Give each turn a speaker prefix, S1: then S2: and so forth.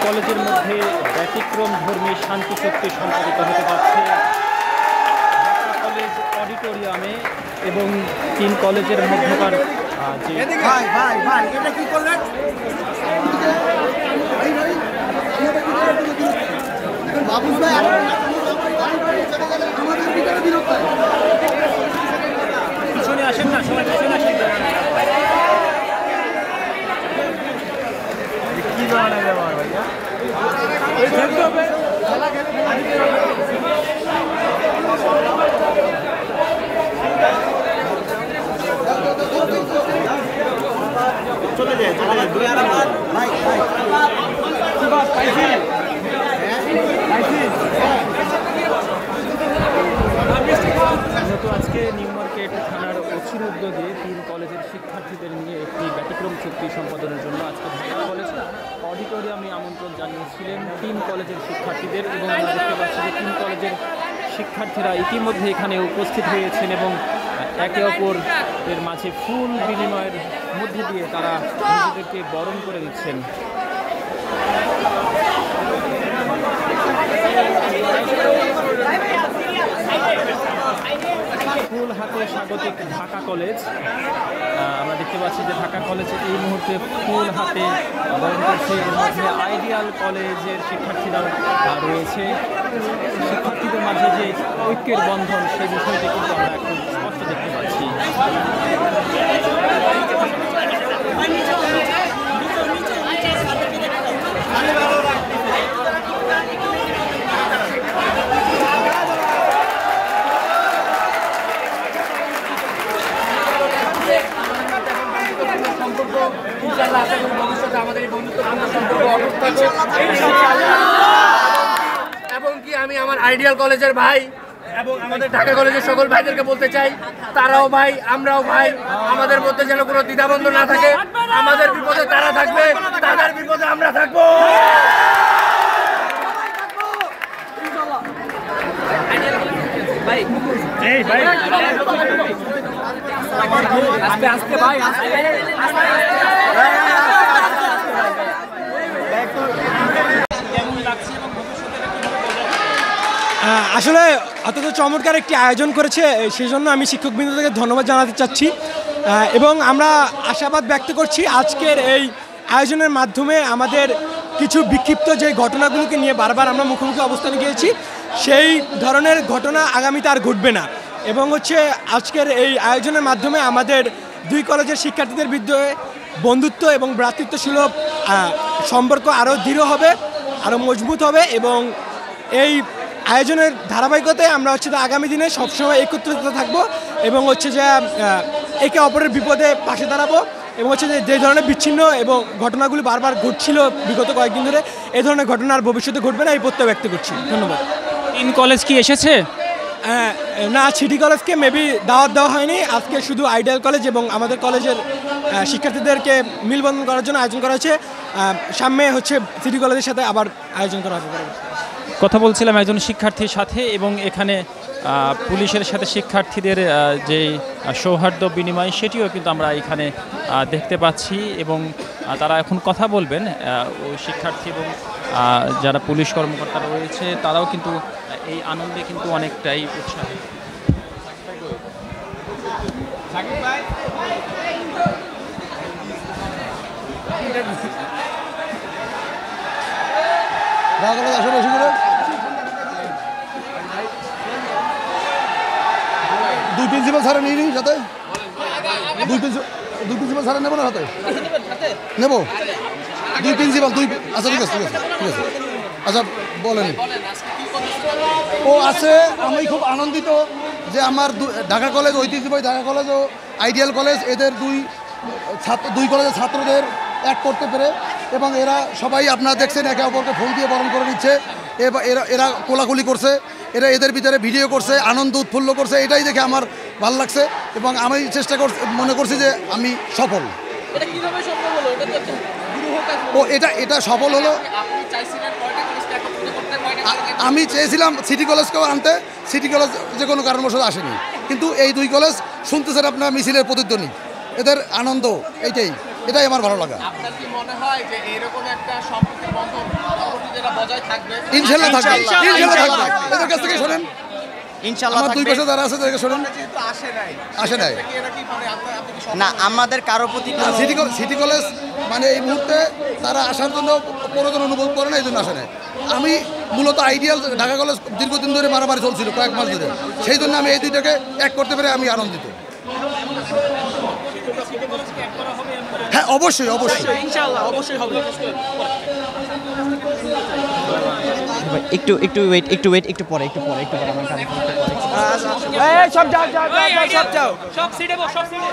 S1: কলেজের মধ্যে ব্যতিক্রম ধর্মী শান্তি চুক্তি সম্পাদিত হতে যাচ্ছে কলেজ অডিটোরিয়ামে এবং 3 কলেজের মধ্যকার যে
S2: এটা কি করলেন? বাবুস ভাই আমাদের ভিতরে বিরক্ত
S1: পিছনে আসেন না, সবাই পিছনে আসেন। কি বানানো যাবে ভাইয়া? এই খেলতে হবে, খেলা খেলতে চলে যায় দূরে আরাম ভাই কি বাত পাইছি আজকে নিউ মার্কেট থানার অচির উদ্যোগে 3 কলেজের শিক্ষার্থীদের নিয়ে একটি ব্যতিক্রম চুক্তি সম্পাদনের জন্য আজকে ঢাকা কলেজ অডিটোরিয়ামে আমন্ত্রণ জানিয়েছিলেন 3 কলেজের শিক্ষার্থীদের এবং আমরা দেখতে পাচ্ছি যে 3 কলেজের শিক্ষার্থীরা ইতিমধ্যে এখানে উপস্থিত হয়েছেন এবং একে অপরের মাঝে ফুল বিনিময়ের মধ্যে দিয়ে তারা নিজেদেরকে বরণ করে দিচ্ছেন। ফুল হাতে স্বাগতিক ঢাকা কলেজ। আমরা দেখতে পাচ্ছি যে ঢাকা কলেজে এই মুহূর্তে ফুল হাতে বরণ করছে। এর মধ্যে আইডিয়াল কলেজের শিক্ষার্থীরা রয়েছে। শিক্ষার্থীদের মাঝে যে ঐক্যের বন্ধন সেই বিষয়টি কিন্তু আমরা একটু স্পষ্ট দেখতে পাচ্ছি।
S3: এবং কি আমি আমার আইডিয়াল কলেজের ভাই এবং আমাদের ঢাকা কলেজের সকল ভাইদেরকে বলতে চাই, তারাও ভাই আমরাও ভাই, আমাদের মধ্যে যেন কোনো দ্বিধাদ্বন্দ্ব না থাকে। আমাদের বিপদে তারা থাকবে, তাদের বিপদে আমরা থাকবো।
S4: আসলে অত্যন্ত চমৎকার একটি আয়োজন করেছে, সেই জন্য আমি শিক্ষকবৃন্দকে ধন্যবাদ জানাতে চাচ্ছি এবং আমরা আশাবাদ ব্যক্ত করছি আজকের এই আয়োজনের মাধ্যমে আমাদের কিছু বিক্ষিপ্ত যে ঘটনাগুলোকে নিয়ে বারবার আমরা মুখোমুখি অবস্থানে গিয়েছি সেই ধরনের ঘটনা আগামীতে আর ঘটবে না এবং আজকের এই আয়োজনের মাধ্যমে আমাদের 2 কলেজের শিক্ষার্থীদের বিরুদ্ধে বন্ধুত্ব এবং ভ্রাতৃত্বসুলভ সম্পর্ক আরও দৃঢ় হবে, আরও মজবুত হবে এবং এই আয়োজনের ধারাবাহিকতায় আমরা আগামী দিনে সবসময় একত্রিত থাকবো এবং যে একে অপরের বিপদে পাশে দাঁড়াবো এবং যে ধরনের বিচ্ছিন্ন এবং ঘটনাগুলি বারবার ঘটছিল বিগত কয়েকদিন ধরে এই ধরনের ঘটনা আর ভবিষ্যতে ঘটবে না এই প্রত্যয় ব্যক্ত করছি। ধন্যবাদ।
S1: 3 কলেজ কি এসেছে?
S4: না, সিটি কলেজকে মেবি দাওয়াত দেওয়া হয়নি। আজকে শুধু আইডিয়াল কলেজ এবং আমাদের কলেজের শিক্ষার্থীদেরকে মিলবন্ধন করার জন্য আয়োজন করা হয়েছে। সামনে সিটি কলেজের সাথে আবার আয়োজন করা হবে।
S1: কথা বলছিলাম একজন শিক্ষার্থীর সাথে এবং এখানে পুলিশের সাথে শিক্ষার্থীদের যে সৌহার্দ্য বিনিময় সেটিও কিন্তু আমরা এখানে দেখতে পাচ্ছি এবং তারা এখন কথা বলবেন। ওই শিক্ষার্থী এবং যারা পুলিশ কর্মকর্তা রয়েছে তারাও কিন্তু এই আনন্দে কিন্তু অনেকটাই উৎসাহী।
S2: দুই প্রিন্সিপাল স্যার নিয়ে নিই সাথে, দুই প্রিন্সিপাল স্যার নেবো না হাতে নেবো, 2 প্রিন্সিপাল 2। আচ্ছা ঠিক আছে ঠিক আছে ঠিক আছে। আচ্ছা বলেন। ও আছে, আমি খুব আনন্দিত যে আমার ঢাকা কলেজ, ঐতিহ্যবাহী ঢাকা কলেজ ও আইডিয়াল কলেজ এদের 2 কলেজের ছাত্রদের এক করতে পেরে এবং এরা সবাই আপনারা দেখছেন একে অপরকে ফোন দিয়ে বরণ করে নিচ্ছে। এরা কোলাকুলি করছে, এদের ভিতরে ভিডিও করছে, আনন্দ উৎফুল্ল করছে, এটাই দেখে আমার ভালো লাগছে এবং আমি মনে করছি যে আমি সফল। এটা সফল হলো। আমি চেয়েছিলাম সিটি কলেজকেও আনতে, সিটি কলেজ যে কোনো কারণবশত আসেনি, কিন্তু এই 2 কলেজ শুনতেছেন আপনার মিছিলের প্রতিধ্বনি, এদের আনন্দ এইটাই। এটাই আমার ভালো লাগা।
S3: আপনার কি মনে হয় যে এরকম একটা সম্প্রীতির বন্ধন পরবর্তীতে বজায় থাকবে?
S2: ইনশাল্লাহ থাকবে, ইনশাল্লাহ থাকবে। এদের কাছ থেকে শোনেন,
S5: ইনশাল্লাহ
S2: আমার দুই
S5: থাকবে।
S2: পাশে যারা আছে তাদেরকে শোনেন।
S3: যেহেতু আসে নাই,
S2: আসে নাই
S3: এরা কি মানে আপনি কি
S5: না আমাদের কারো প্রতি কোনো
S2: সিটি কলেজ মানে এই মুহূর্তে তারা আসার জন্য প্রয়োজন অনুভব করে না, এই জন্য আসে নাই। আমি মূলত আইডিয়াল ঢাকা কলেজ দীর্ঘদিন ধরে মারামারি চলছিল, কয়েক মাস ধরে, সেই জন্য আমি এই দুইটাকে এক করতে পেরে আমি আনন্দিত। হ্যাঁ অবশ্যই অবশ্যই।
S5: একটু একটু ওয়েট একটু পরে আমার কানে
S4: সব যাও
S1: সব সিটে বস, সব সিটে